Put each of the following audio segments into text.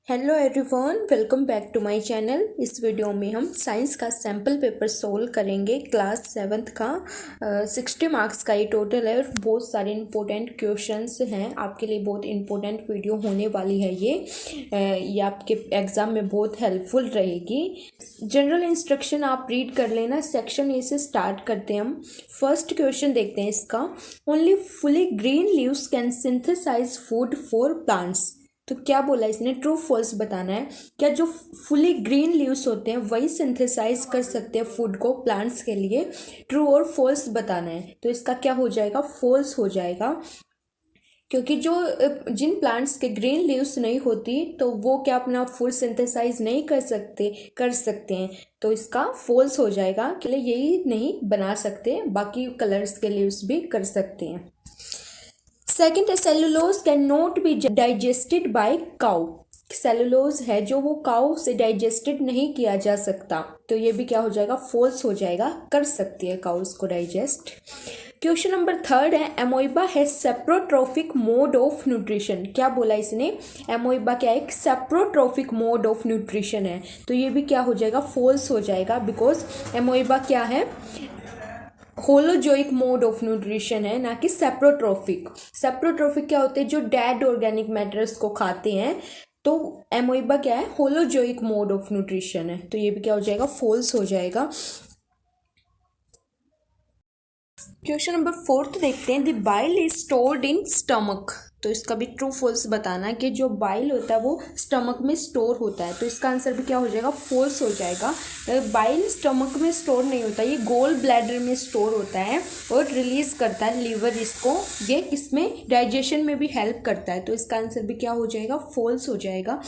Hello everyone, welcome back to my channel. इस video में हम साइंस का सैम्पल पेपर सोल्व करेंगे। क्लास 7th का 60 मार्क्स का ये टोटल है और बहुत सारे इंपॉर्टेंट क्वेश्चंस हैं। आपके लिए बहुत इंपॉर्टेंट वीडियो होने वाली है ये आपके एग्ज़ाम में बहुत हेल्पफुल रहेगी। जनरल इंस्ट्रक्शन आप रीड कर लेना। सेक्शन ए से स्टार्ट करते हैं हम। फर्स्ट क्वेश्चन देखते हैं इसका। Only fully green leaves can synthesise food for plants. तो क्या बोला इसने, ट्रू फॉल्स बताना है। क्या जो फुली ग्रीन लीव्स होते हैं वही सिंथेसाइज कर सकते हैं फूड को प्लांट्स के लिए? ट्रू और फॉल्स बताना है। तो इसका क्या हो जाएगा, फॉल्स हो जाएगा, क्योंकि जो जिन प्लांट्स के ग्रीन लीव्स नहीं होती तो वो क्या अपना फूड सिंथेसाइज नहीं कर सकते हैं। तो इसका फॉल्स हो जाएगा कि यही नहीं बना सकते, बाकी कलर्स के लीव्स भी कर सकते हैं। सेकेंड है cellulose can not be digested by cow. Cellulose है जो वो काउ से डाइजेस्टेड नहीं किया जा सकता, तो ये भी क्या हो जाएगा, फॉल्स हो जाएगा। कर सकती है काउ उसको डाइजेस्ट। क्वेश्चन नंबर थर्ड है एमोइबा है सेप्रोट्रोफिक मोड ऑफ न्यूट्रिशन। क्या बोला इसने, एमोइबा क्या है, एक सेप्रोट्रोफिक मोड ऑफ न्यूट्रिशन है। तो ये भी क्या हो जाएगा, फॉल्स हो जाएगा, बिकॉज एमोइबा क्या है, होलोजोइक मोड ऑफ न्यूट्रिशन है, ना कि सेप्रोट्रोफिक। सेप्रोट्रोफिक क्या होते हैं, जो डेड ऑर्गेनिक मैटर्स को खाते हैं। तो एमोइबा क्या है, होलोजोइक मोड ऑफ न्यूट्रिशन है। तो ये भी क्या हो जाएगा, फॉल्स हो जाएगा। क्वेश्चन नंबर फोर्थ देखते हैं। The bile is stored in stomach. तो इसका भी ट्रू फॉल्स बताना है कि जो बाइल होता है वो स्टमक में स्टोर होता है। तो इसका आंसर भी क्या हो जाएगा, फॉल्स हो जाएगा। बाइल स्टमक में स्टोर नहीं होता, ये गोल ब्लैडर में स्टोर होता है और रिलीज करता है लीवर इसको। ये इसमें डाइजेशन में भी हेल्प करता है। तो इसका आंसर भी क्या हो जाएगा, फॉल्स हो जाएगा।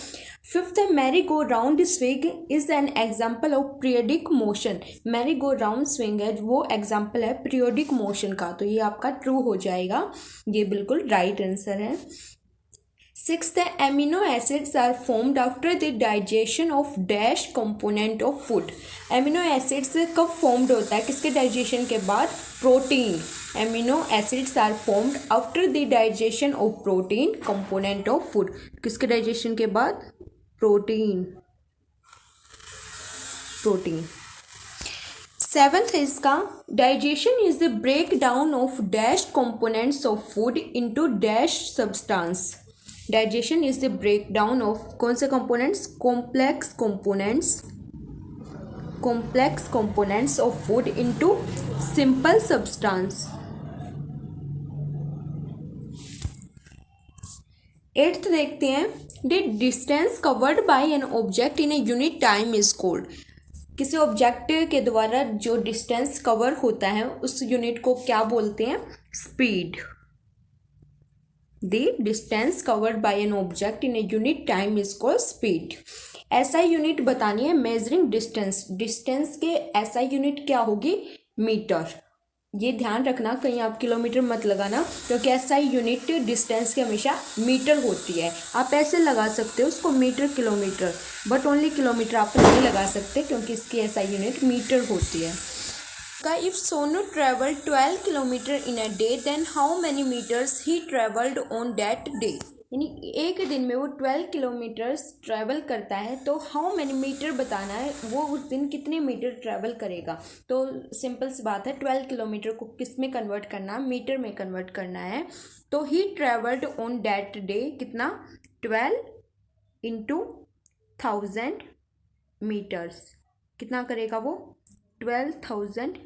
फिफ्थ है merry go round swing is an example of periodic motion. Merry go round swing है वो एग्जाम्पल है पीरियडिक मोशन का। तो ये आपका ट्रू हो जाएगा, ये बिल्कुल राइट आंसर है। सिक्स्थ है amino acids are formed after the digestion of dash component of food. Amino acids कब फॉर्म्ड होता है, किसके डाइजेशन के बाद, protein. Amino acids are formed after the digestion of protein component of food. किसके digestion के बाद, प्रोटीन। सेवंथ है इसका, digestion is the break down of dash components of food into dash substance. Digestion is the break down of कौन से components, complex components of food into simple substance. Eighth देखते हैं। The distance covered by an object in a unit time is called. किसी object के द्वारा जो distance cover होता है उस यूनिट को क्या बोलते हैं, speed. The distance covered by an object in a unit time is called speed. ऐसा यूनिट बतानी है मेजरिंग डिस्टेंस। डिस्टेंस के ऐसा यूनिट क्या होगी, मीटर। ये ध्यान रखना, कहीं आप किलोमीटर मत लगाना, क्योंकि ऐसा यूनिट डिस्टेंस की हमेशा मीटर होती है। आप ऐसे लगा सकते हो उसको metre kilometre, but only kilometre आप नहीं लगा सकते, क्योंकि इसकी ऐसा यूनिट मीटर होती है। If Sonu travel 12 kilometre in a day then how many metres he travelled on that day. यानी एक दिन में वो 12 किलोमीटर्स ट्रैवल करता है, तो हाउ मैनी मीटर बताना है, वो उस दिन कितने मीटर ट्रैवल करेगा। तो सिंपल सी बात है, 12 किलोमीटर को किस में कन्वर्ट करना है, मीटर में कन्वर्ट करना है। तो ही ट्रैवल्ड ऑन दैट डे कितना, 12 इंटू 1000 मीटर्स। कितना करेगा वो, 12,000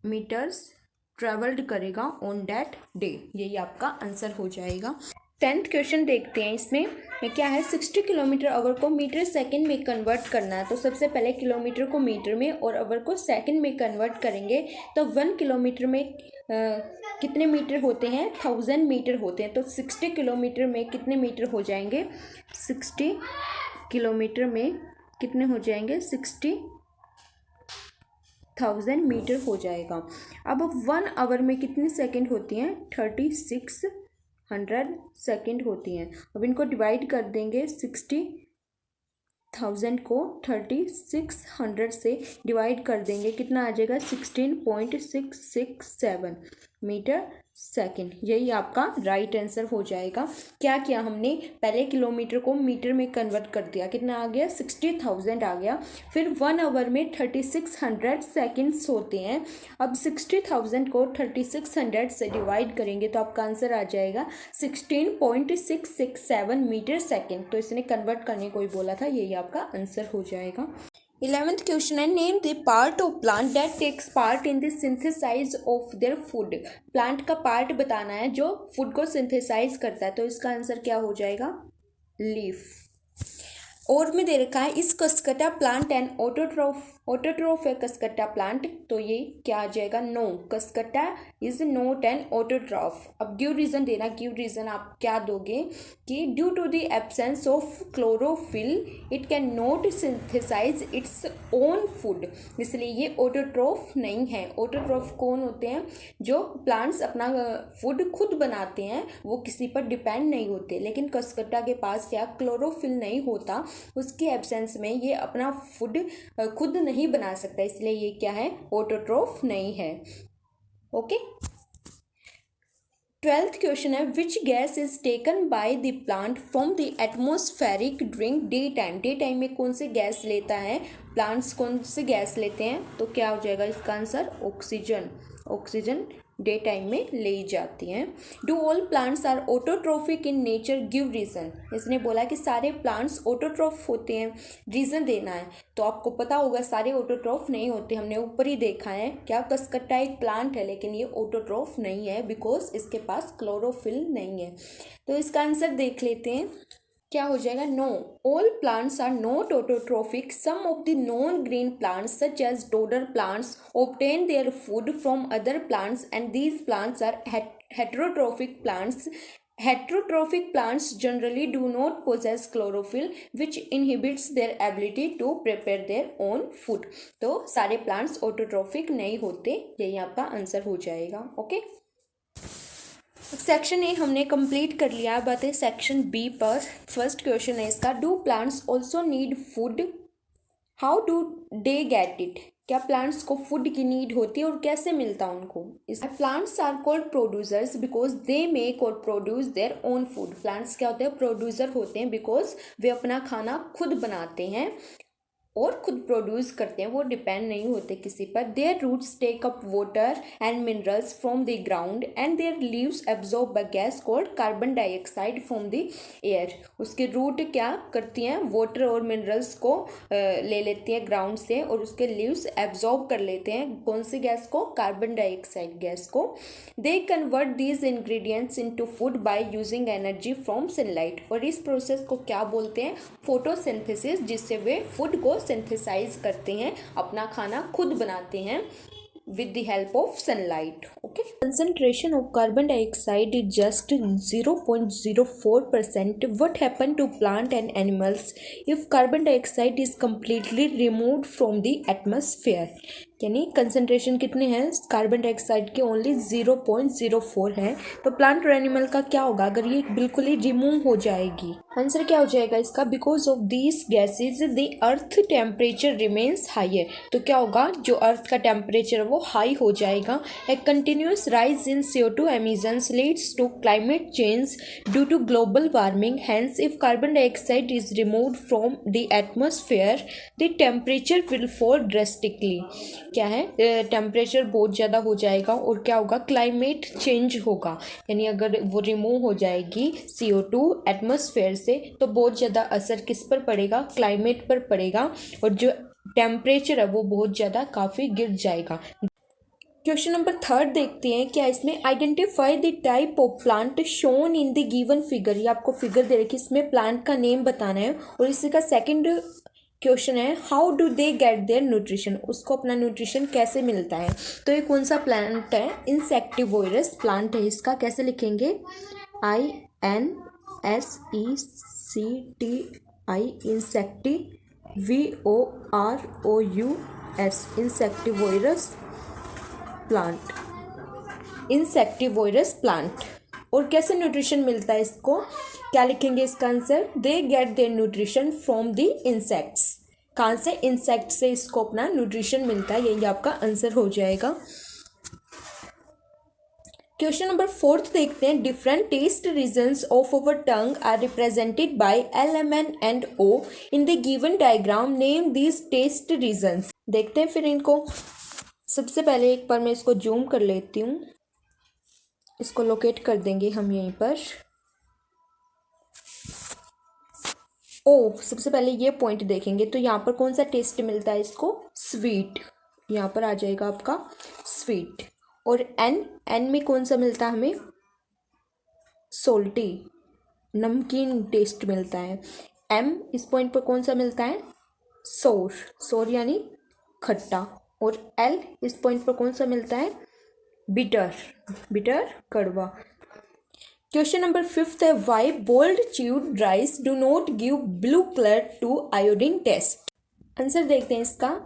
मीटर्स ट्रेवल्ड करेगा ऑन दैट डे। यही आपका आंसर हो जाएगा। 10th क्वेश्चन देखते हैं। इसमें क्या है, 60 किलोमीटर आवर को मीटर सेकंड में कन्वर्ट करना है। तो सबसे पहले किलोमीटर को मीटर में और आवर को सेकंड में कन्वर्ट करेंगे। तो 1 किलोमीटर में कितने मीटर होते हैं, 1000 मीटर होते हैं। तो 60 किलोमीटर में कितने मीटर हो जाएंगे, 60 किलोमीटर में कितने हो जाएंगे, 60,000 मीटर हो जाएगा। अब 1 आवर में कितनी सेकंड होती हैं, 3600 सेकंड होती हैं। अब इनको डिवाइड कर देंगे, 60,000 को 3600 से डिवाइड कर देंगे, कितना आ जाएगा, 16.667 मीटर सेकेंड, यही आपका राइट आंसर हो जाएगा। क्या किया हमने, पहले किलोमीटर को मीटर में कन्वर्ट कर दिया, कितना आ गया 60,000 आ गया। फिर 1 आवर में 3600 सेकेंड्स होते हैं। अब 60,000 को 3600 से डिवाइड करेंगे तो आपका आंसर आ जाएगा 16.667 मीटर सेकेंड। तो इसने कन्वर्ट करने को ही बोला था, यही आपका आंसर हो जाएगा। 11th क्वेश्चन है, name the part of plant that takes part in the synthesise of their food. Plant का पार्ट बताना है जो फूड को सिंथेसाइज करता है, तो इसका आंसर क्या हो जाएगा, लीफ। और में दे रखा है, इस कसकटा प्लांट एंड ऑटोट्रोफ है कसकटा प्लांट, तो ये क्या आ जाएगा, no, cuscuta is not an autotroph. अब गिव रीजन देना, गिव रीजन आप क्या दोगे कि due to the absence of chlorophyll it can not synthesise its own food, इसलिए ये ऑटोट्रोफ नहीं है। ऑटोट्रोफ कौन होते हैं, जो प्लांट्स अपना फूड खुद बनाते हैं, वो किसी पर डिपेंड नहीं होते। लेकिन कसकटा के पास क्या क्लोरोफिल नहीं होता, उसके एब्सेंस में ये अपना फूड खुद नहीं बना सकता, इसलिए ये क्या है, ऑटोट्रोफ नहीं है। ओके। 12th क्वेश्चन है, which gas is taken by the plant from the atmospheric during day time. Day time में कौन से गैस लेता है प्लांट्स, कौन से गैस लेते हैं, तो क्या हो जाएगा इसका answer, oxygen. Oxygen day time में ले जाती हैं। Do all plants are autotrophic in nature, give reason. इसने बोला कि सारे प्लांट्स ऑटोट्रोफ होते हैं, रीजन देना है। तो आपको पता होगा सारे ऑटोट्रोफ नहीं होते, हमने ऊपर ही देखा है। क्या कसकट्टा एक प्लांट है लेकिन ये ऑटोट्रोफ नहीं है, बिकॉज इसके पास क्लोरोफिल नहीं है। तो इसका आंसर देख लेते हैं, क्या हो जाएगा, no, all plants are not autotrophic. Some of the non green plants such as dodder plants obtain their food from other plants and these plants are heterotrophic plants. Heterotrophic plants generally do not possess chlorophyll which inhibits their ability to prepare their own food. तो सारे plants autotrophic नहीं होते, यही आपका answer हो जाएगा। Okay, section A हमने complete कर लिया। अब आते हैं सेक्शन बी पर। फर्स्ट क्वेश्चन है इसका, do plants also need food, how do they get it. क्या प्लांट्स को फूड की नीड होती है और कैसे मिलता है उनको। Plants are called producers because they make और produce their own food. Plants क्या होते हैं, प्रोड्यूसर होते हैं, बिकॉज वे अपना खाना खुद बनाते हैं और खुद प्रोड्यूस करते हैं, वो डिपेंड नहीं होते किसी पर। Their roots take up water and minerals from the ground and their leaves absorb a gas called carbon dioxide from the air. उसके रूट क्या करती हैं, वाटर और मिनरल्स को ले लेती हैं ग्राउंड से और उसके लीव्स एब्जॉर्ब कर लेते हैं कौन सी गैस को, कार्बन डाइऑक्साइड गैस को। They convert these ingredients into food by using energy from sunlight. और इस प्रोसेस को क्या बोलते हैं, फोटोसिंथेसिस, जिससे वे फूड को सिंथेसाइज करते हैं, अपना खाना खुद बनाते हैं with the help of sunlight. Okay, concentration of carbon dioxide is just 0.04%. What happened to plant and animals if carbon dioxide is completely removed from the atmosphere? यानी कंसनट्रेशन कितने हैं कार्बन डाइऑक्साइड के, ओनली 0.04 है। तो plant और animal का क्या होगा अगर ये बिल्कुल ही रिमूव हो जाएगी। आंसर क्या हो जाएगा इसका, because of these gases the earth temperature remains higher. तो क्या होगा, जो अर्थ का टेम्परेचर वो हाई हो जाएगा। A continuous rise in CO2 emissions leads to climate change due to global warming. Hence if carbon dioxide is removed from the atmosphere the temperature will fall drastically. क्या है, टेम्परेचर बहुत ज़्यादा हो जाएगा और क्या होगा, क्लाइमेट चेंज होगा। यानी अगर वो रिमूव हो जाएगी CO2 एटमॉस्फेयर से तो बहुत ज़्यादा असर किस पर पड़ेगा, क्लाइमेट पर पड़ेगा और जो टेम्परेचर है वो बहुत ज़्यादा काफ़ी गिर जाएगा। क्वेश्चन नंबर 3 देखते हैं, क्या इसमें identify the type of plant shown in the given figure. ये आपको फिगर दे रखी है, इसमें प्लांट का नेम बताना है। और इसी का सेकंड क्वेश्चन है, how do they gate their nutrition, उसको अपना न्यूट्रिशन कैसे मिलता है। तो ये कौन सा प्लांट है, इंसेक्टिवोरस प्लांट है इसका। कैसे लिखेंगे, INSECTI, INSECTIVOROUS, insectivorous plant, insectivorous plant. और कैसे न्यूट्रिशन मिलता है इसको, क्या लिखेंगे इसका answer, they get their nutrition from the insects. कहाँ से, इंसेक्ट से इसको अपना न्यूट्रिशन मिलता है, यही आपका आंसर हो जाएगा। क्वेश्चन नंबर 4 देखते हैं। Different taste regions of our tongue are represented by L, M, N and O in the given diagram. Name these taste regions. देखते हैं फिर इनको। सबसे पहले एक बार मैं इसको जूम कर लेती हूँ, इसको लोकेट कर देंगे हम यहीं पर। ओ, सबसे पहले ये पॉइंट देखेंगे तो यहाँ पर कौन सा टेस्ट मिलता है इसको? स्वीट। यहाँ पर आ जाएगा आपका स्वीट। और एन, एन में कौन सा मिलता है हमें? सोल्टी, नमकीन टेस्ट मिलता है। एम, इस पॉइंट पर कौन सा मिलता है? सोर, सोर यानी खट्टा। और एल, इस पॉइंट पर कौन सा मिलता है? बिटर, बिटर कड़वा। क्वेश्चन नंबर 5 है। Why boiled chewed rice do not give blue colour to iodine test. Answer देखते हैं इसका।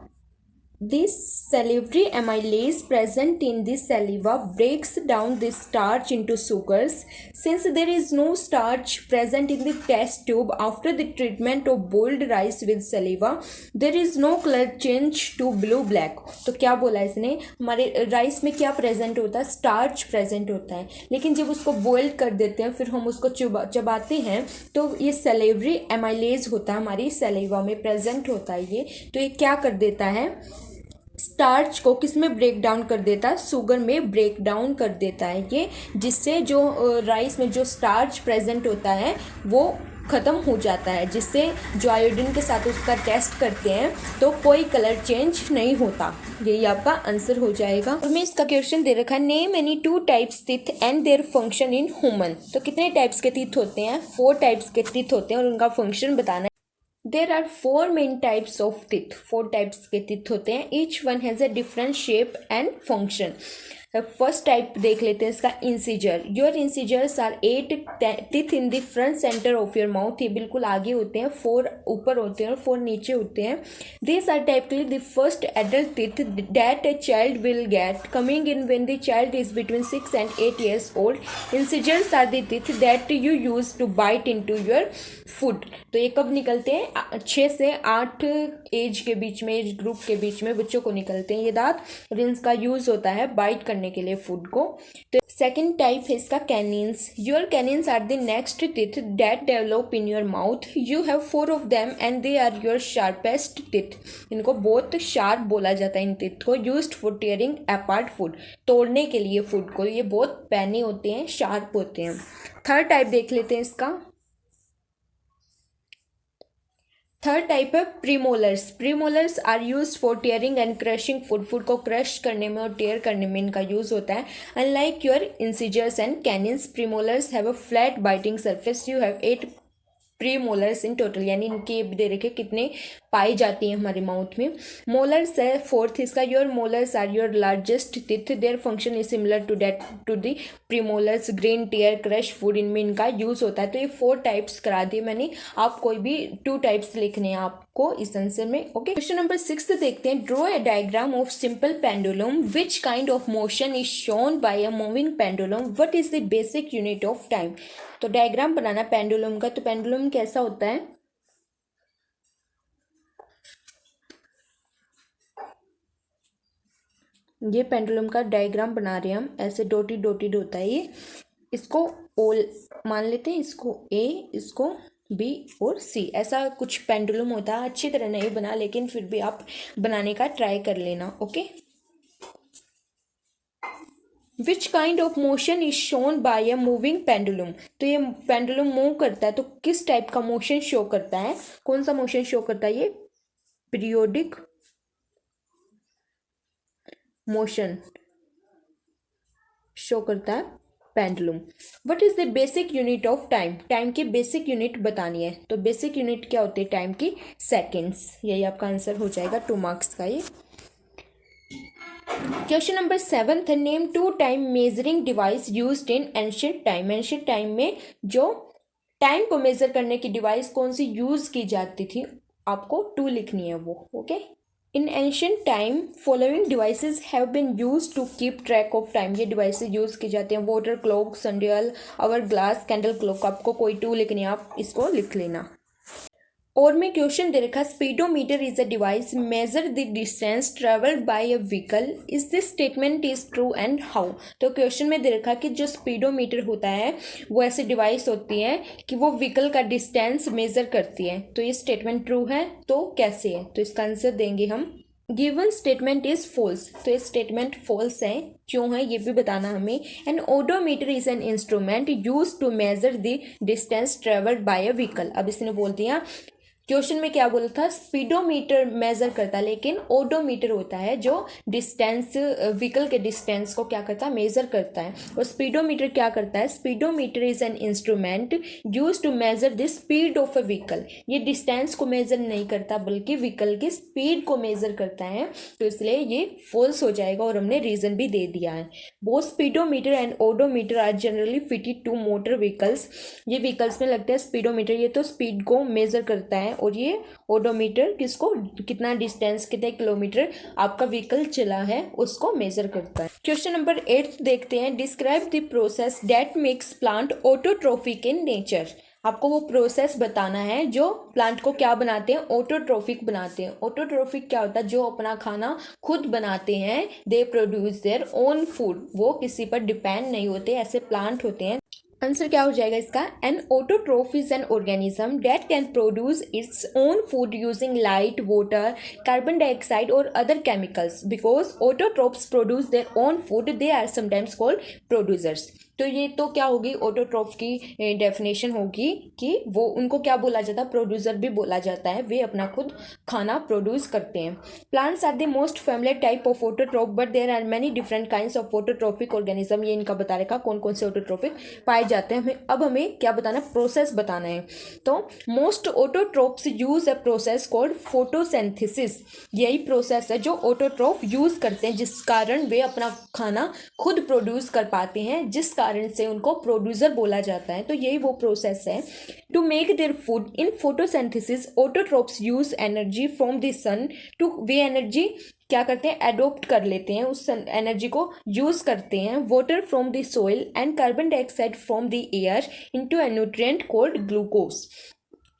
This salivary amylase present in the saliva breaks down the starch into sugars. Since there is no starch present in the test tube after the treatment of boiled rice with saliva, there is no color change to blue black. तो क्या बोला इसने? हमारे rice में क्या present होता है? Starch present होता है, लेकिन जब उसको बॉयल कर देते हैं फिर हम उसको चबाते हैं तो ये सलेवरी एमाइलेज होता है, हमारी सलीवा में प्रेजेंट होता है ये। तो ये क्या कर देता है? स्टार्च को किस में ब्रेक डाउन कर देता है? शुगर में ब्रेक डाउन कर देता है ये, जिससे जो राइस में जो स्टार्च प्रेजेंट होता है वो ख़त्म हो जाता है, जिससे जो आयोडीन के साथ उसका टेस्ट करते हैं तो कोई कलर चेंज नहीं होता। यही आपका आंसर हो जाएगा। और मैं इसका क्वेश्चन दे रखा है। Name any 2 types teeth and their function in human. तो कितने टाइप्स के टीथ होते हैं? 4 टाइप्स के टीथ होते हैं और उनका फंक्शन बताना है। There are 4 main types of teeth. 4 types के teeth होते हैं। Each one has a different shape and function. First type देख लेते हैं इसका, incisor. Your incisors are 8 teeth in the front centre of your mouth. ये बिल्कुल आगे होते हैं, 4 ऊपर होते हैं और 4 नीचे होते हैं। This are typically the first adult teeth that a child will get coming in when the child is between 6 and 8 years old। Incisors are the teeth that you use to bite into your food. तो ये कब निकलते हैं? 6 से 8 as के बीच में, age group के बीच में बच्चों को निकलते हैं ये दांत, और इनका यूज होता है बाइट करने के लिए फूड को। तो सेकंड टाइप है इसका canines. Your canines are the next teeth that develop in your mouth. You have 4 of them and they are your sharpest teeth। इनको बहुत शार्प बोला जाता है इन टीथ को। Used for tearing apart food, तोड़ने के लिए फूड को, ये बहुत पैने होते हैं, शार्प होते हैं। थर्ड टाइप देख लेते हैं इसका। थर्ड टाइप है premolars. Premolars are use for tearing and crushing food. Food को क्रश करने में और टेयर करने में इनका यूज होता है। Unlike your incisors and canines, premolars have a flat biting surface. You have 8 premolars in total, यानी इनके दे रखे कितने पाई जाती हैं हमारे माउथ में। मोलर्स है फोर्थ इसका। Your molars are your largest teeth. Their function is similar to that to the premolars. Grain, tear, crush food, इनमें इनका यूज होता है। तो ये 4 टाइप्स करा दिए मैंने। आप कोई भी 2 टाइप्स लिखने हैं आपको इस आंसर में। ओके, क्वेश्चन नंबर 6 देखते हैं। Draw a diagram of simple pendulum. Which kind of motion is shown by a moving pendulum? What is the basic unit of time? तो डायग्राम बनाना पेंडुलम का। तो पेंडुलम कैसा होता है? ये पेंडुलम का डायग्राम बना रहे हैं हम। ऐसे डॉटेड डॉटेड होता है ये। इसको ओल मान लेते हैं, इसको ए, इसको बी और सी, ऐसा कुछ पेंडुलम होता है। अच्छी तरह नहीं बना, लेकिन फिर भी आप बनाने का ट्राई कर लेना। Okay, which kind of motion is shown by a moving pendulum? तो ये पेंडुलम मूव करता है तो किस टाइप का मोशन शो करता है? कौन सा मोशन शो करता है? ये पीरियोडिक मोशन शो करता है pendulum. What is the basic unit of time? Time की बेसिक यूनिट बतानी है। तो बेसिक यूनिट क्या होती है टाइम की? सेकेंड्स। यही आपका आंसर हो जाएगा 2 मार्क्स का ये। क्वेश्चन नंबर 7 है। Name 2 time measuring device used in ancient time. Ancient time में जो टाइम को मेजर करने की डिवाइस कौन सी यूज की जाती थी? आपको 2 लिखनी है वो। Okay, in ancient time following devices have been used to keep track of time. ये डिवाइसेस यूज की जाती हैं। Water clock, sundial, hourglass, candle clock. आपको कोई 2 लिखनी है, आप इसको लिख लेना। और में क्वेश्चन दे रखा, speedometer is a device major the distance travelled by a vehicle, is this statement is true and how. तो क्वेश्चन में दे रखा कि जो स्पीडोमीटर होता है वो ऐसी डिवाइस होती है कि वो व्हीकल का डिस्टेंस मेजर करती है। तो ये स्टेटमेंट ट्रू है, तो कैसे है? तो इसका आंसर देंगे हम, गिवन स्टेटमेंट इज फॉल्स। तो ये स्टेटमेंट फॉल्स है, क्यों है ये भी बताना हमें। An odometer is an instrument use to measure the distance travelled by a vehicle. अब इसने बोल दिया, क्वेश्चन में क्या बोला था, स्पीडोमीटर मेजर करता है, लेकिन ओडोमीटर होता है जो डिस्टेंस, व्हीकल के डिस्टेंस को क्या करता है, मेजर करता है। और स्पीडोमीटर क्या करता है, speedometer is an instrument use to measure the speed of a vehicle. ये डिस्टेंस को मेजर नहीं करता बल्कि व्हीकल की स्पीड को मेजर करता है। तो इसलिए ये फॉल्स हो जाएगा और हमने रीजन भी दे दिया है। Both speedometer and odometer are generally fitted to motor vehicles. ये व्हीकल्स में लगता है स्पीडोमीटर, ये तो स्पीड को मेजर करता है, और ये ओडोमीटर किसको, कितना डिस्टेंस, कितने किलोमीटर आपका व्हीकल चला है उसको मेजर करता है। क्वेश्चन नंबर 8 देखते हैं, describe the process that makes plant autotrophic in nature. आपको वो प्रोसेस बताना है जो प्लांट को क्या बनाते हैं, ऑटोट्रोफिक बनाते हैं। ऑटोट्रोफिक क्या होता है, जो अपना खाना खुद बनाते हैं, they produce their own food, वो किसी पर डिपेंड नहीं होते, ऐसे प्लांट होते हैं। आंसर क्या हो जाएगा इसका, an autotroph is an organism that can produce its own food using light, water, carbon dioxide और other chemicals. Because autotrophs produce their own food, they are sometimes called producers. तो ये तो क्या होगी, ऑटोट्रोफ की डेफिनेशन होगी कि वो, उनको क्या बोला जाता है, प्रोड्यूसर भी बोला जाता है, वे अपना खुद खाना प्रोड्यूस करते हैं। Plants are the most familiar type of autotroph but there are many different kinds of autotrophic organism. ये इनका बता रखा कौन कौन से ऑटोट्रोफिक पाए जाते हैं। हमें क्या बताना है, प्रोसेस बताना है। तो most autotrophs use a process called photosynthesis. यही प्रोसेस है जो ऑटोट्रोफ यूज करते हैं, जिस कारण वे अपना खाना खुद प्रोड्यूस कर पाते हैं, जिस कारण से उनको प्रोड्यूसर बोला जाता है। तो यही वो प्रोसेस है। To make their food in photosynthesis autotrophs use energy from the sun to, वे एनर्जी क्या करते हैं, एडोप्ट कर लेते हैं, उस एनर्जी को यूज करते हैं। Water from the soil and carbon dioxide from the air into A nutrient called glucose.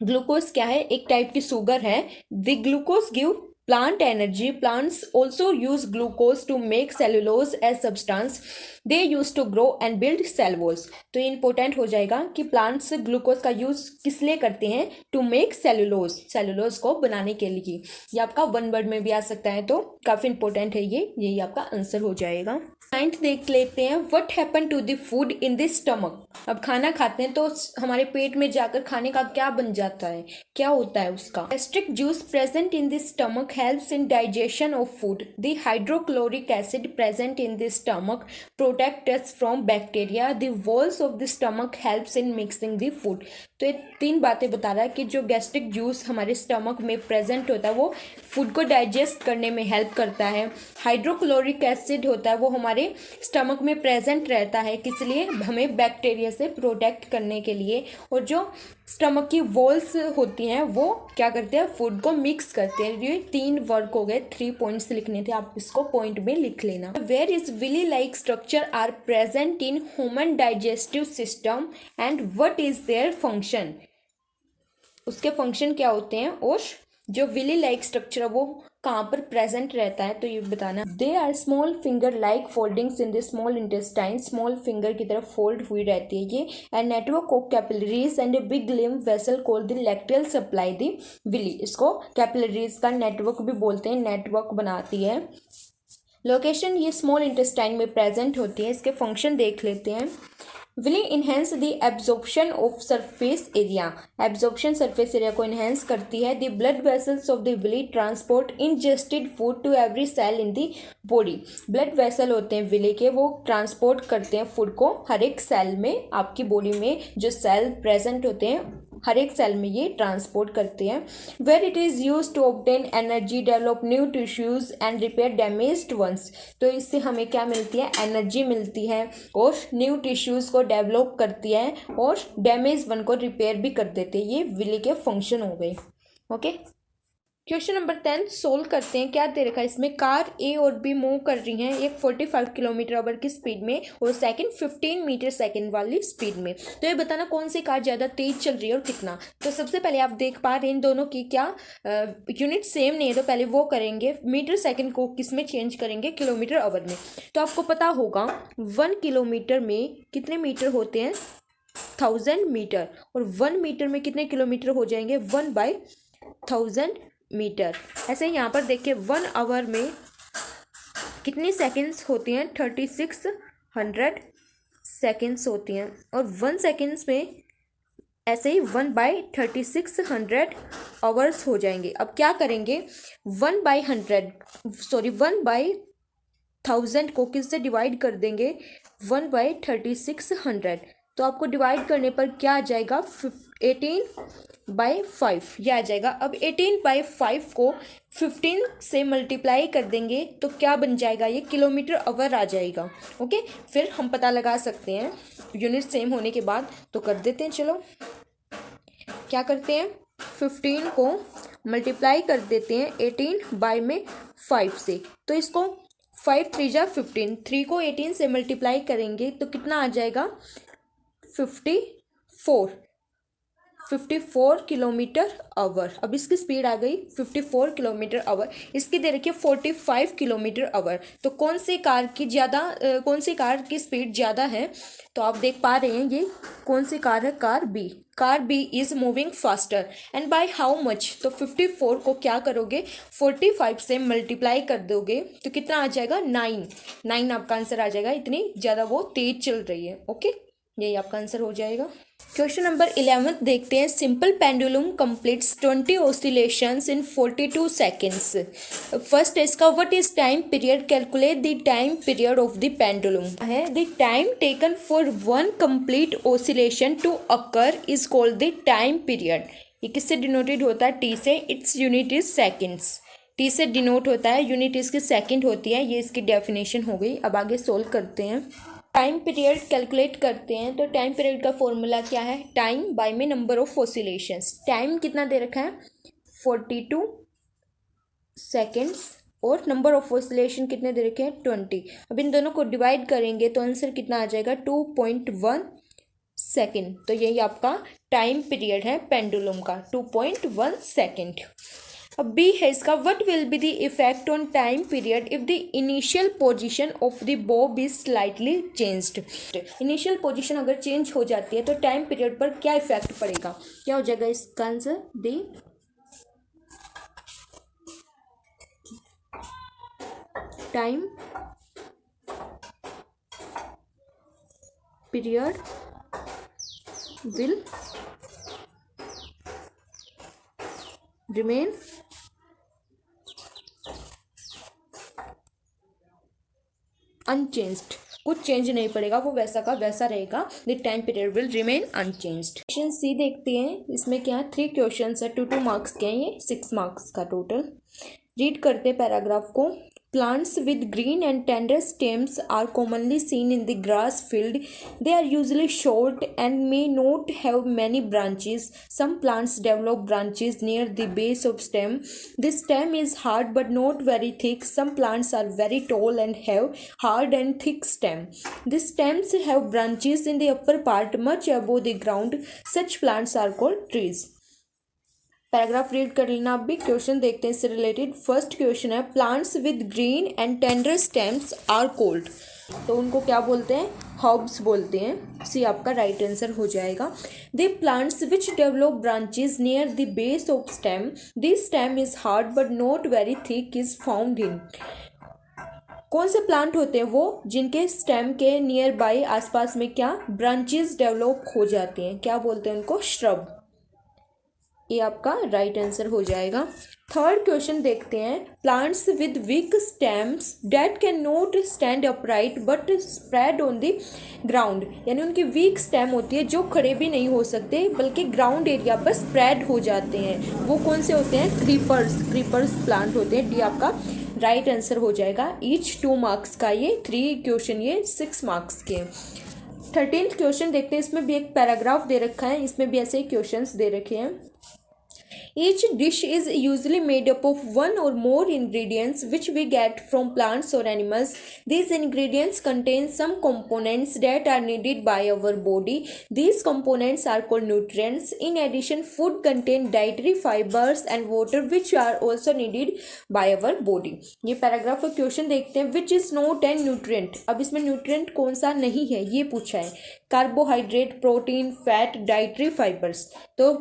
Glucose क्या है, एक टाइप की शुगर है। The glucose give plant energy. Plants also use glucose to make cellulose as substance they use to grow and build cell walls. तो ये important हो जाएगा कि प्लांट्स ग्लूकोज का यूज किस लिए करते हैं, टू मेक सेलुलोज, सेलुलोज को बनाने के लिए। ये आपका वन वर्ड में भी आ सकता है, तो काफी इंपॉर्टेंट है ये, यही आपका आंसर हो जाएगा। 9th देख लेते हैं, what happen to the food in the stomach. अब खाना खाते हैं तो हमारे पेट में जाकर खाने का क्या बन जाता है, क्या होता है उसका। Gastric juice present in the stomach helps in digestion of food. The hydrochloric acid present in the stomach protect us from bacteria. The walls of the stomach helps in mixing the food. तो ये 3 बातें बता रहा है कि जो gastric juice हमारे stomach में प्रेजेंट होता है वो फूड को डाइजेस्ट करने में हेल्प करता है। हाइड्रोक्लोरिक एसिड होता है वो हमारे स्टमक में प्रेजेंट रहता है, किस लिए, हमें बैक्टीरिया से प्रोटेक्ट करने के लिए। और जो स्टमक की वॉल्स होती हैं वो क्या करते हैं, फूड को मिक्स करते हैं। ये 3 वर्क हो गए, 3 पॉइंट्स लिखने थे, आप इसको पॉइंट में लिख लेना। Where is villi like structure are present in human digestive system and what is their function. उसके फंक्शन क्या होते हैं, और जो विली लाइक स्ट्रक्चर है वो कहाँ पर प्रेजेंट रहता है, तो ये बताना। They are small finger like foldings in the small intestine, small finger की तरफ फोल्ड हुई रहती है ये। And network of capillaries and a big lymph vessel called the lacteal supply the villi. इसको कैपिलरीज का नेटवर्क भी बोलते हैं, नेटवर्क बनाती है। लोकेशन ये स्मॉल इंटेस्टाइन में प्रेजेंट होती है। इसके फंक्शन देख लेते हैं। Villi enhance the absorption of surface area, absorption surface area को इन्हेंस करती है। The blood vessels of the villi transport ingested food to every cell in the body. Blood vessel होते हैं विली के, वो ट्रांसपोर्ट करते हैं फूड को हर एक सेल में, आपकी बॉडी में जो सेल प्रेजेंट होते हैं हर एक सेल में ये ट्रांसपोर्ट करते हैं। Where it is use to obtain energy, develop new tissues and repair damaged ones. तो इससे हमें क्या मिलती है, एनर्जी मिलती है और न्यू टिश्यूज को डेवलप करती है और डैमेज वन को रिपेयर भी कर देते हैं। ये विली के फंक्शन हो गए। ओके। क्वेश्चन नंबर 10 सोल्व करते हैं। क्या दे रखा है इसमें, कार ए और बी मूव कर रही हैं एक 45 किलोमीटर आवर की स्पीड में और सेकंड 15 मीटर सेकंड वाली स्पीड में। तो ये बताना कौन सी कार ज़्यादा तेज चल रही है और कितना। तो सबसे पहले आप देख पा रहे हैं इन दोनों की क्या यूनिट सेम नहीं है, तो पहले वो करेंगे। मीटर सेकंड को किस में चेंज करेंगे, किलोमीटर आवर में। तो आपको पता होगा 1 किलोमीटर में कितने मीटर होते हैं, 1000 मीटर। और 1 मीटर में कितने किलोमीटर हो जाएंगे, 1/1000 मीटर। ऐसे ही यहाँ पर देखिए 1 आवर में कितनी सेकंड्स होती हैं, 3600 सेकंड्स होती हैं। और 1 सेकंड्स में ऐसे ही 1/3600 आवर्स हो जाएंगे। अब क्या करेंगे, 1/1000 को किससे डिवाइड कर देंगे, 1/3600। तो आपको डिवाइड करने पर क्या आ जाएगा, 18/5 यह आ जाएगा। अब 18/5 को 15 से मल्टीप्लाई कर देंगे तो क्या बन जाएगा, ये किलोमीटर आवर आ जाएगा। ओके, फिर हम पता लगा सकते हैं यूनिट सेम होने के बाद। तो कर देते हैं, चलो क्या करते हैं, 15 को मल्टीप्लाई कर देते हैं 18/5 से। तो इसको 5 3 जा 15, 3 को 18 से मल्टीप्लाई करेंगे तो कितना आ जाएगा, 54 किलोमीटर आवर। अब इसकी स्पीड आ गई 54 किलोमीटर आवर। इसकी दे रखी है 45 किलोमीटर आवर। तो कौन सी कार की स्पीड ज़्यादा है, तो आप देख पा रहे हैं ये कौन सी कार है, car B is moving faster and by how much. तो 54 को क्या करोगे, 45 से मल्टीप्लाई कर दोगे तो कितना आ जाएगा, 9 आपका आंसर आ जाएगा। इतनी ज़्यादा वो तेज चल रही है। ओके, यही आपका आंसर हो जाएगा। क्वेश्चन नंबर 11 देखते हैं। Simple pendulum completes 20 oscillations in 42 seconds. First है इसका, what is time period, calculate the time period of the pendulum. है the time taken for 1 complete oscillation to occur is called the time period. ये किससे denoted होता है, T से। Its unit is seconds. T से denote होता है, unit इसकी सेकेंड होती है। ये इसकी डेफिनेशन हो गई। अब आगे सोल्व करते हैं। टाइम पीरियड कैलकुलेट करते हैं। तो टाइम पीरियड का फॉर्मूला क्या है, टाइम बाय में नंबर ऑफ ऑसिलेशंस। टाइम कितना दे रखा है, 42 सेकेंड्स और नंबर ऑफ ऑसिलेशन कितने दे रखे हैं, 20। अब इन दोनों को डिवाइड करेंगे तो आंसर कितना आ जाएगा, 2.1 सेकेंड। तो यही आपका टाइम पीरियड है पेंडुलम का, 2.1 सेकेंड। अब बी है इसका, what will be the effect on time period if the initial position of the Bob is slightly changed. Initial position अगर चेंज हो जाती है तो टाइम पीरियड पर क्या इफेक्ट पड़ेगा, क्या हो जाएगा इसका answer, the time period will remain unchanged. कुछ चेंज नहीं पड़ेगा, वो वैसा का वैसा रहेगा। The time period will remain unchanged. Question C देखते हैं। इसमें क्या है, 3 क्वेश्चन है, 2 मार्क्स के हैं, ये 6 मार्क्स का टोटल। रीड करते हैं पैराग्राफ को। Plants with green and tender stems are commonly seen in the grass field. They are usually short and may not have many branches. Some plants develop branches near the base of stem. The stem is hard but not very thick. Some plants are very tall and have hard and thick stem. The stems have branches in the upper part much above the ground. Such plants are called trees. Paragraph read कर लेना आप भी। Question देखते हैं इससे related. First question है, plants with green and tender stems are called. तो उनको क्या बोलते हैं, हर्ब्स बोलते हैं। सी आपका राइट आंसर हो जाएगा। The plants which develop branches near the base of stem, this stem is hard but not very thick, is found in. कौन से प्लांट होते हैं वो जिनके स्टेम के नियर बाय आसपास में क्या ब्रांचेज डेवलप हो जाती हैं, क्या बोलते हैं उनको, श्रब। ये आपका राइट आंसर हो जाएगा। थर्ड क्वेश्चन देखते हैं। Plants with weak stems that can not stand upright but spread on the ground, यानी उनकी वीक स्टेम होती है जो खड़े भी नहीं हो सकते बल्कि ग्राउंड एरिया पर स्प्रेड हो जाते हैं। वो कौन से होते हैं, क्रीपर्स प्लांट होते हैं। डी आपका राइट आंसर हो जाएगा। ईच 2 मार्क्स का ये 3 क्वेश्चन, ये 6 मार्क्स के। 13th क्वेश्चन देखते हैं। इसमें भी एक पैराग्राफ दे रखा है, इसमें भी ऐसे ही क्वेश्चंस दे रखे हैं। Each dish is usually made up of one or more ingredients which we get from plants or animals. These ingredients contain some components that are needed by our body. These components are called nutrients. In addition, food contains dietary fibers and water which are also needed by our body. ये paragraph का question देखते हैं. Which is not a nutrient. अब इसमें nutrient कौन सा नहीं है ये पूछा है. Carbohydrate, protein, fat, dietary fibres. तो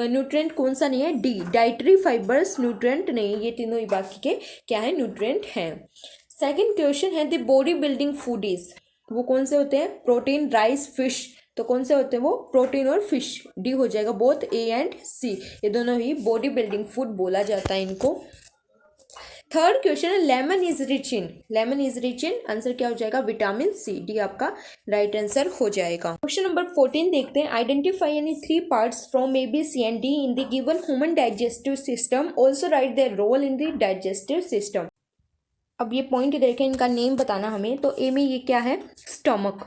न्यूट्रिएंट कौन सा नहीं है? डी. डाइटरी फाइबर्स न्यूट्रिएंट नहीं. ये तीनों ही बाकी के क्या है? न्यूट्रिएंट हैं. सेकंड क्वेश्चन है the body building food is. वो कौन से होते हैं? Protein, rice, fish. तो कौन से होते हैं वो? प्रोटीन और फिश. डी हो जाएगा. बोथ ए एंड सी ये दोनों ही बॉडी बिल्डिंग फूड बोला जाता है इनको. थर्ड क्वेश्चन है lemon is rich in. Lemon is rich in answer क्या हो जाएगा? Vitamin C. डी आपका राइट आंसर हो जाएगा. क्वेश्चन नंबर 14 देखते हैं. Identify any 3 parts from A B C and D in the given human digestive system. Also write their role in the digestive system. अब ये पॉइंट देखें, इनका name बताना हमें. तो ए में ये क्या है? स्टमक.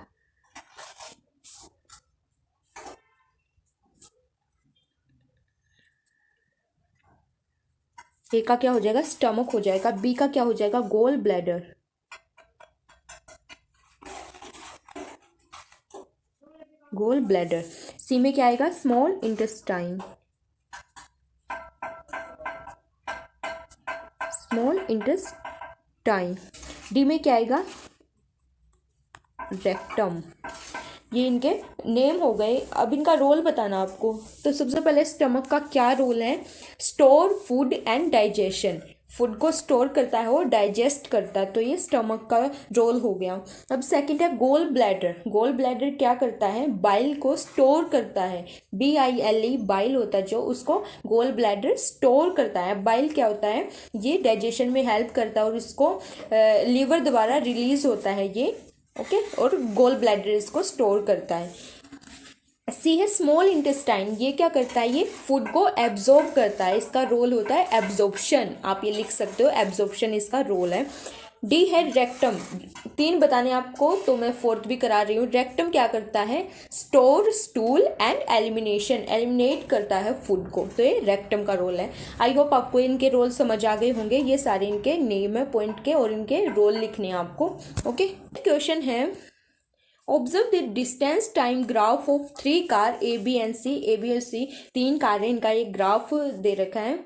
ए का क्या हो जाएगा? स्टमक हो जाएगा. बी का क्या हो जाएगा? Gall bladder. Gall bladder. सी में क्या आएगा? Small intestine. Small intestine. D में क्या आएगा? रेक्टम. ये इनके नेम हो गए. अब इनका रोल बताना आपको. तो सबसे पहले स्टमक का क्या रोल है? Store food and digestion. Food को स्टोर करता है और डाइजेस्ट करता है. तो ये स्टमक का रोल हो गया. अब सेकंड है गोल ब्लैडर. गोल ब्लैडर क्या करता है? बाइल को स्टोर करता है. BILE बाइल होता है जो, उसको गोल ब्लैडर स्टोर करता है. बाइल क्या होता है? ये डाइजेशन में हेल्प करता है और इसको लीवर द्वारा रिलीज होता है ये. ओके और गोल ब्लैडर इसको स्टोर करता है. सी है स्मॉल इंटेस्टाइन. ये क्या करता है? ये फूड को एब्जॉर्ब करता है. इसका रोल होता है एब्जॉर्प्शन. आप ये लिख सकते हो, एब्जॉर्प्शन इसका रोल है. डी है रेक्टम. 3 बताने आपको तो मैं 4th भी करा रही हूँ. रेक्टम क्या करता है? Store, stool and elimination. Eliminate करता है फूड को. तो ये रेक्टम का रोल है. आई होप आपको इनके रोल समझ आ गए होंगे. ये सारे इनके नेम है पॉइंट के और इनके रोल लिखने हैं आपको. ओके क्वेश्चन है observe the distance time graph of 3 car A B and C. A B और सी 3 कार है. इनका एक ग्राफ दे रखा है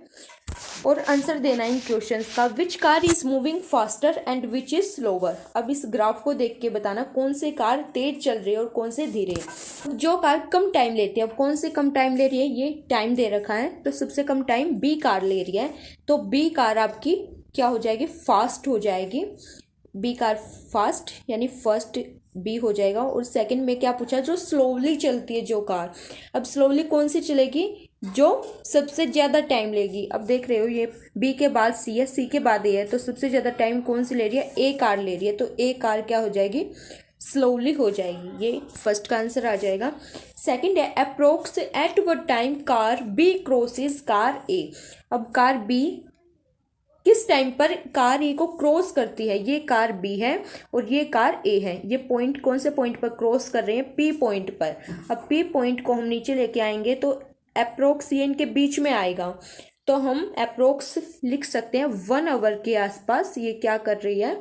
और आंसर देना इन क्वेश्चंस का. Which car is moving faster and which is slower. अब इस ग्राफ को देख के बताना कौन से कार तेज चल रही है और कौन से धीरे. जो कार कम टाइम लेती है. अब कौन से कम टाइम ले रही है? ये टाइम दे रखा है तो सबसे कम टाइम बी कार ले रही है. तो बी कार आपकी क्या हो जाएगी? फास्ट हो जाएगी. बी कार फास्ट यानी फर्स्ट बी हो जाएगा. और सेकंड में क्या पूछा? जो स्लोली चलती है जो कार. अब स्लोली कौन सी चलेगी? जो सबसे ज़्यादा टाइम लेगी. अब देख रहे हो ये बी के बाद सी है, सी के बाद ए है. तो सबसे ज़्यादा टाइम कौन सी ले रही है? ए कार ले रही है. तो ए कार क्या हो जाएगी? स्लोली हो जाएगी. ये फर्स्ट का आंसर आ जाएगा. सेकंड है approx at what time car B crosses car A. अब कार बी किस टाइम पर कार ए को क्रॉस करती है? ये कार बी है और ये कार ए है. ये पॉइंट कौन से पॉइंट पर क्रॉस कर रहे हैं? पी पॉइंट पर. अब पी पॉइंट को हम नीचे लेके आएंगे तो अप्रोक्स ये इनके बीच में आएगा. तो हम अप्रोक्स लिख सकते हैं 1 आवर के आसपास ये क्या कर रही है?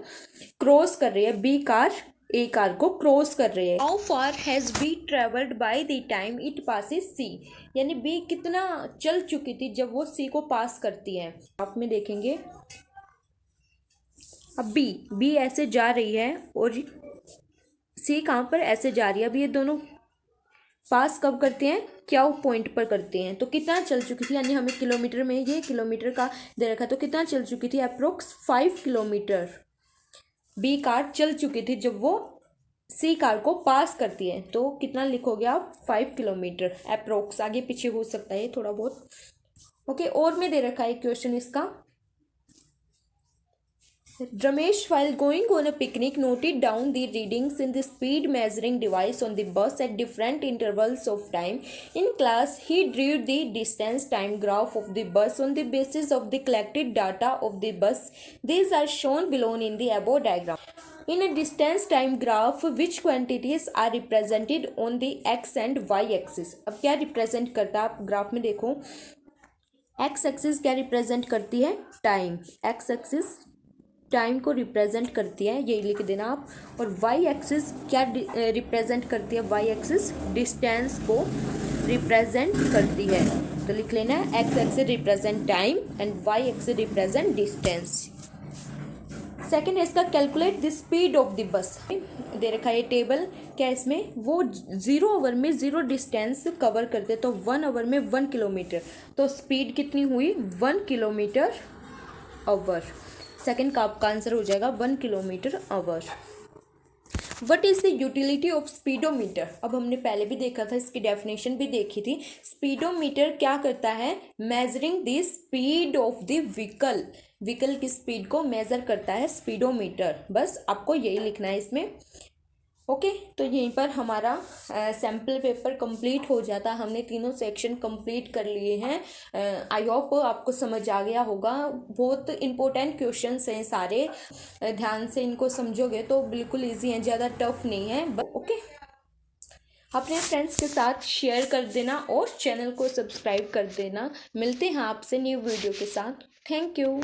क्रॉस कर रही है. बी कार ए कार को क्रॉस कर रही है. How far has B travelled by the time it passes C. यानी बी कितना चल चुकी थी जब वो सी को पास करती है. आप में देखेंगे अब बी ऐसे जा रही है और सी कहाँ पर? ऐसे जा रही है. अब ये दोनों पास कब करते हैं? क्या पॉइंट पर करते हैं. तो कितना चल चुकी थी? यानी हमें किलोमीटर में ये किलोमीटर का दे रखा. तो कितना चल चुकी थी? अप्रोक्स 5 किलोमीटर बी कार चल चुकी थी जब वो सी कार को पास करती है. तो कितना लिखोगे आप? 5 किलोमीटर अप्रोक्स. आगे पीछे हो सकता है थोड़ा बहुत. ओके और में दे रखा है क्वेश्चन इसका. Ramesh, while going on a picnic, noted down the readings in the speed measuring device on the bus at different intervals of time. In class, he drew the distance time graph of the bus on the basis of the collected data of the bus. These are shown below in the above diagram. In a distance time graph, which quantities are represented on the x and y axis? अब क्या represent करता है? आप graph में देखो x axis क्या represent करती है? टाइम। एक्स एक्सिस टाइम को रिप्रेजेंट करती है, यही लिख देना आप। और वाई एक्सिस क्या रिप्रेजेंट करती है? वाई एक्सिस डिस्टेंस को रिप्रेजेंट करती है, तो लिख लेना है X axis represent time and Y axis represent distance. Second है इसका calculate the speed of the bus. दे रखा है ये टेबल, क्या इसमें वो 0 आवर में 0 डिस्टेंस कवर करते, तो 1 आवर में 1 किलोमीटर, तो स्पीड कितनी हुई? 1 किलोमीटर आवर। सेकेंड का आपका आंसर हो जाएगा 1 kilometre our. What is the utility of speedometer? अब हमने पहले भी देखा था, इसकी डेफिनेशन भी देखी थी। स्पीडोमीटर क्या करता है? Measuring the speed of the vehicle. Vehicle की स्पीड को मेजर करता है स्पीडोमीटर। बस आपको यही लिखना है इसमें। ओके, तो यहीं पर हमारा सैम्पल पेपर कंप्लीट हो जाता है। हमने तीनों सेक्शन कंप्लीट कर लिए हैं। आई होप आपको समझ आ गया होगा। बहुत इंपॉर्टेंट क्वेश्चंस हैं सारे, ध्यान से इनको समझोगे तो बिल्कुल इजी हैं, ज़्यादा टफ नहीं है। ओके, अपने फ्रेंड्स के साथ शेयर कर देना और चैनल को सब्सक्राइब कर देना। मिलते हैं आपसे न्यू वीडियो के साथ। Thank you.